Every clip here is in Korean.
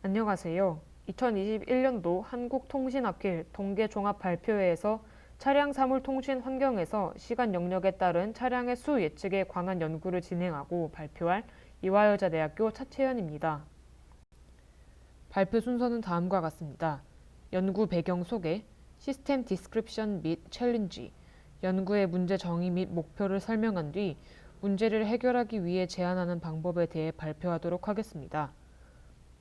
안녕하세요. 2021년도 한국통신학회 통계종합발표회에서 차량 사물 통신 환경에서 시간 영역에 따른 차량의 수 예측에 관한 연구를 진행하고 발표할 이화여자대학교 차채연입니다. 발표 순서는 다음과 같습니다. 연구 배경 소개, 시스템 디스크립션 및 챌린지, 연구의 문제 정의 및 목표를 설명한 뒤 문제를 해결하기 위해 제안하는 방법에 대해 발표하도록 하겠습니다.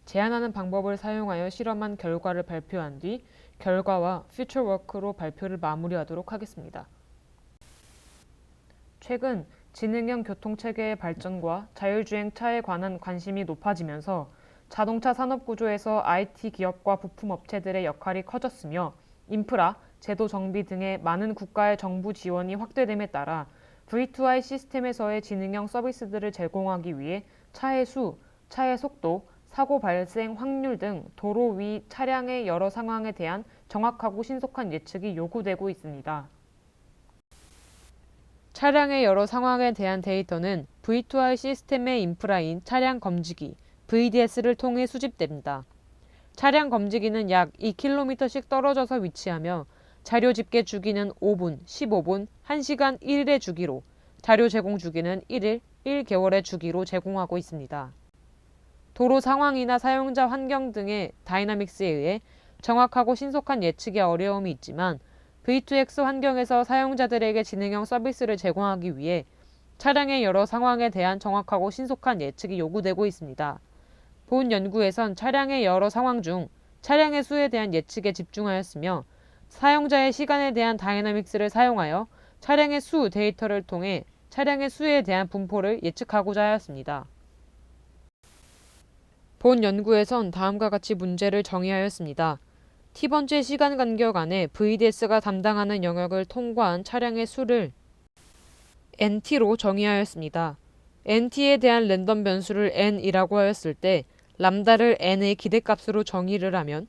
제안하는 방법을 사용하여 실험한 결과를 발표한 뒤 결과와 퓨처워크로 발표를 마무리하도록 하겠습니다. 최근 지능형 교통체계의 발전과 자율주행차에 관한 관심이 높아지면서 자동차 산업 구조에서 IT 기업과 부품업체들의 역할이 커졌으며 인프라, 제도 정비 등의 많은 국가의 정부 지원이 확대됨에 따라 V2I 시스템에서의 지능형 서비스들을 제공하기 위해 차의 수, 차의 속도, 사고 발생 확률 등 도로 위 차량의 여러 상황에 대한 정확하고 신속한 예측이 요구되고 있습니다. 차량의 여러 상황에 대한 데이터는 V2I 시스템의 인프라인 차량 검지기 VDS를 통해 수집됩니다. 차량 검지기는 약 2km씩 떨어져서 위치하며 자료 집계 주기는 5분, 15분, 1시간 1일의 주기로 자료 제공 주기는 1일, 1개월의 주기로 제공하고 있습니다. 도로 상황이나 사용자 환경 등의 다이나믹스에 의해 정확하고 신속한 예측에 어려움이 있지만 V2X 환경에서 사용자들에게 지능형 서비스를 제공하기 위해 차량의 여러 상황에 대한 정확하고 신속한 예측이 요구되고 있습니다. 본 연구에선 차량의 여러 상황 중 차량의 수에 대한 예측에 집중하였으며 사용자의 시간에 대한 다이나믹스를 사용하여 차량의 수 데이터를 통해 차량의 수에 대한 분포를 예측하고자 하였습니다. 본 연구에선 다음과 같이 문제를 정의하였습니다. T번째 시간 간격 안에 VDS가 담당하는 영역을 통과한 차량의 수를 NT로 정의하였습니다. NT에 대한 랜덤 변수를 N이라고 하였을 때 람다를 N의 기대값으로 정의를 하면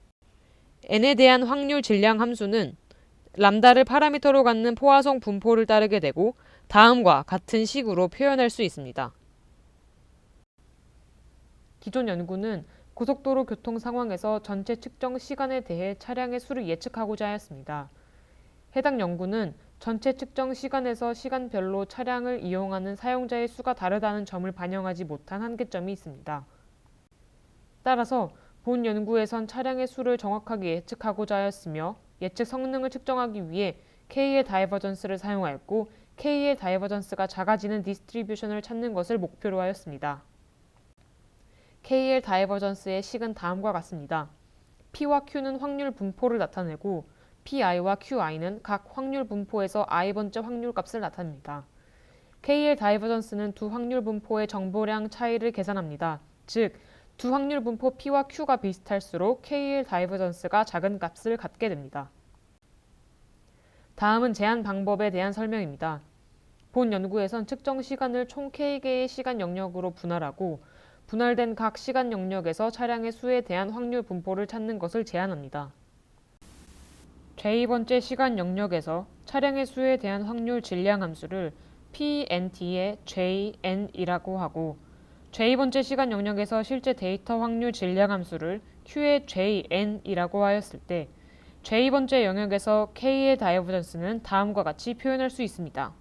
N에 대한 확률 질량 함수는 람다를 파라미터로 갖는 포화성 분포를 따르게 되고 다음과 같은 식으로 표현할 수 있습니다. 기존 연구는 고속도로 교통 상황에서 전체 측정 시간에 대해 차량의 수를 예측하고자 하였습니다. 해당 연구는 전체 측정 시간에서 시간별로 차량을 이용하는 사용자의 수가 다르다는 점을 반영하지 못한 한계점이 있습니다. 따라서 본 연구에선 차량의 수를 정확하게 예측하고자 하였으며 예측 성능을 측정하기 위해 K의 다이버전스를 사용하였고 K의 다이버전스가 작아지는 디스트리뷰션을 찾는 것을 목표로 하였습니다. KL 다이버전스의 식은 다음과 같습니다. P와 Q는 확률 분포를 나타내고 PI와 QI는 각 확률 분포에서 i번째 확률 값을 나타냅니다. KL 다이버전스는 두 확률 분포의 정보량 차이를 계산합니다. 즉, 두 확률 분포 P와 Q가 비슷할수록 KL 다이버전스가 작은 값을 갖게 됩니다. 다음은 제한 방법에 대한 설명입니다. 본 연구에선 측정 시간을 총 K개의 시간 영역으로 분할하고 분할된 각 시간 영역에서 차량의 수에 대한 확률 분포를 찾는 것을 제안합니다. 제2번째 시간 영역에서 차량의 수에 대한 확률 질량 함수를 PNT의 JN이라고 하고 제2번째 시간 영역에서 실제 데이터 확률 질량 함수를 Q의 JN이라고 하였을 때 제2번째 영역에서 K의 다이버전스는 다음과 같이 표현할 수 있습니다.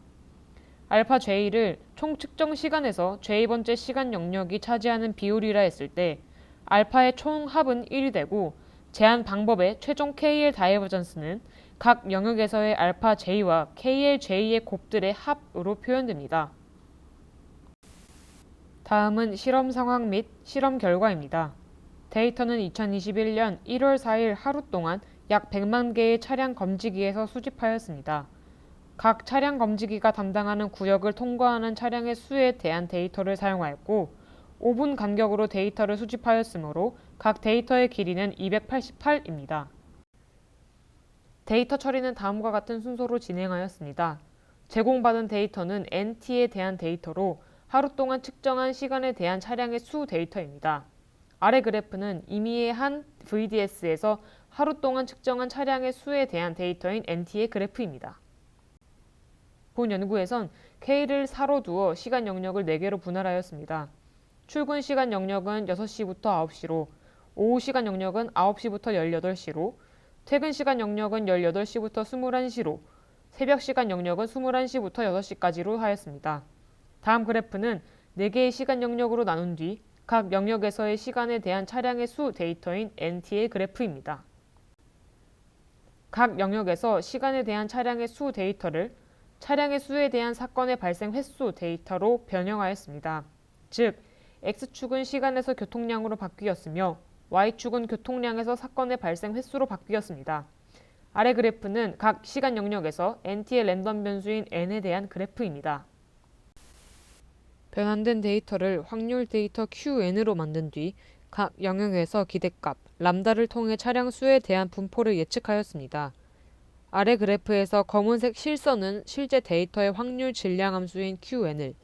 알파 J를 총 측정 시간에서 제2번째 시간 영역이 차지하는 비율이라 했을 때 알파의 총 합은 1이 되고 제한 방법의 최종 KL 다이버전스는 각 영역에서의 알파 J와 KL J의 곱들의 합으로 표현됩니다. 다음은 실험 상황 및 실험 결과입니다. 데이터는 2021년 1월 4일 하루 동안 약 100만 개의 차량 검지기에서 수집하였습니다. 각 차량 검지기가 담당하는 구역을 통과하는 차량의 수에 대한 데이터를 사용하였고 5분 간격으로 데이터를 수집하였으므로 각 데이터의 길이는 288입니다. 데이터 처리는 다음과 같은 순서로 진행하였습니다. 제공받은 데이터는 NT에 대한 데이터로 하루 동안 측정한 시간에 대한 차량의 수 데이터입니다. 아래 그래프는 임의의 한 VDS에서 하루 동안 측정한 차량의 수에 대한 데이터인 NT의 그래프입니다. 본 연구에선 K를 4로 두어 시간 영역을 4개로 분할하였습니다. 출근 시간 영역은 6시부터 9시로 오후 시간 영역은 9시부터 18시로, 퇴근 시간 영역은 18시부터 21시로, 새벽 시간 영역은 21시부터 6시까지로 하였습니다. 다음 그래프는 4개의 시간 영역으로 나눈 뒤 각 영역에서의 시간에 대한 차량의 수 데이터인 NT의 그래프입니다. 각 영역에서 시간에 대한 차량의 수 데이터를 차량의 수에 대한 사건의 발생 횟수 데이터로 변형하였습니다. 즉, X축은 시간에서 교통량으로 바뀌었으며 Y축은 교통량에서 사건의 발생 횟수로 바뀌었습니다. 아래 그래프는 각 시간 영역에서 NT의 랜덤 변수인 N에 대한 그래프입니다. 변환된 데이터를 확률 데이터 QN으로 만든 뒤 각 영역에서 기대값 람다를 통해 차량 수에 대한 분포를 예측하였습니다. 아래 그래프에서 검은색 실선은 실제 데이터의 확률 질량 함수인 QN을,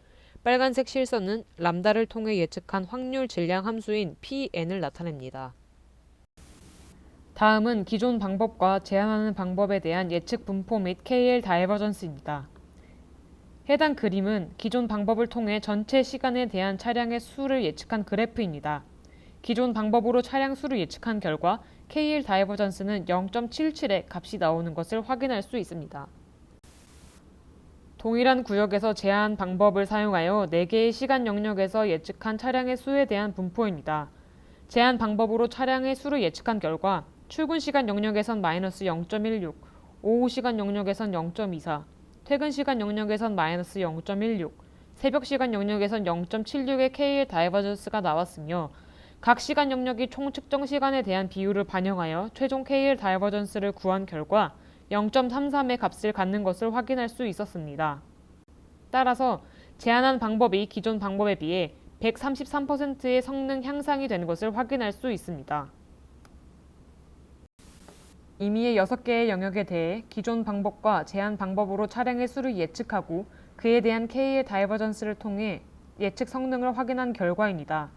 빨간색 실선은 람다를 통해 예측한 확률 질량 함수인 PN을 나타냅니다. 다음은 기존 방법과 제한하는 방법에 대한 예측 분포 및 KL 다이버전스입니다. 해당 그림은 기존 방법을 통해 전체 시간에 대한 차량의 수를 예측한 그래프입니다. 기존 방법으로 차량 수를 예측한 결과 KL 다이버전스는 0.77의 값이 나오는 것을 확인할 수 있습니다. 동일한 구역에서 제한 방법을 사용하여 4개의 시간 영역에서 예측한 차량의 수에 대한 분포입니다. 제한 방법으로 차량의 수를 예측한 결과 출근 시간 영역에선 마이너스 0.16, 오후 시간 영역에선 0.24, 퇴근 시간 영역에선 마이너스 0.16, 새벽 시간 영역에선 0.76의 KL 다이버전스가 나왔으며 각 시간 영역이 총 측정 시간에 대한 비율을 반영하여 최종 KL 다이버전스를 구한 결과 0.33의 값을 갖는 것을 확인할 수 있었습니다. 따라서 제한한 방법이 기존 방법에 비해 133%의 성능 향상이 된 것을 확인할 수 있습니다. 임의의 6개의 영역에 대해 기존 방법과 제한 방법으로 차량의 수를 예측하고 그에 대한 K의 다이버전스를 통해 예측 성능을 확인한 결과입니다.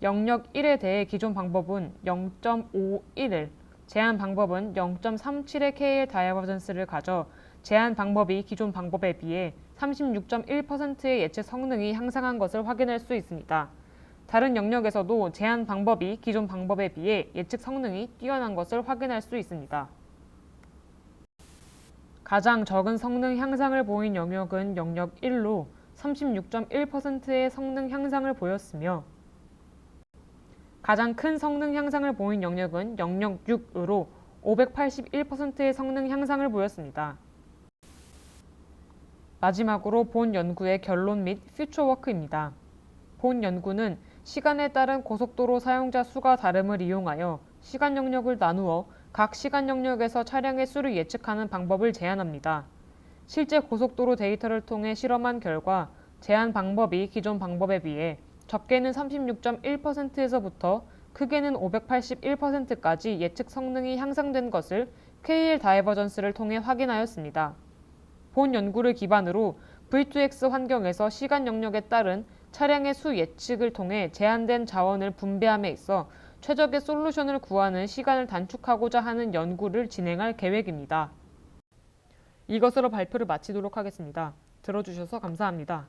영역 1에 대해 기존 방법은 0.51을, 제한 방법은 0.37의 K의 다이버전스를 가져 제한 방법이 기존 방법에 비해 36.1%의 예측 성능이 향상한 것을 확인할 수 있습니다. 다른 영역에서도 제한 방법이 기존 방법에 비해 예측 성능이 뛰어난 것을 확인할 수 있습니다. 가장 적은 성능 향상을 보인 영역은 영역 1로 36.1%의 성능 향상을 보였으며 가장 큰 성능 향상을 보인 영역은 영역 6으로 581%의 성능 향상을 보였습니다. 마지막으로 본 연구의 결론 및 퓨처워크입니다. 본 연구는 시간에 따른 고속도로 사용자 수가 다름을 이용하여 시간 영역을 나누어 각 시간 영역에서 차량의 수를 예측하는 방법을 제안합니다. 실제 고속도로 데이터를 통해 실험한 결과 제한 방법이 기존 방법에 비해 적게는 36.1%에서부터 크게는 581%까지 예측 성능이 향상된 것을 KL 다이버전스를 통해 확인하였습니다. 본 연구를 기반으로 V2X 환경에서 시간 영역에 따른 차량의 수 예측을 통해 제한된 자원을 분배함에 있어 최적의 솔루션을 구하는 시간을 단축하고자 하는 연구를 진행할 계획입니다. 이것으로 발표를 마치도록 하겠습니다. 들어주셔서 감사합니다.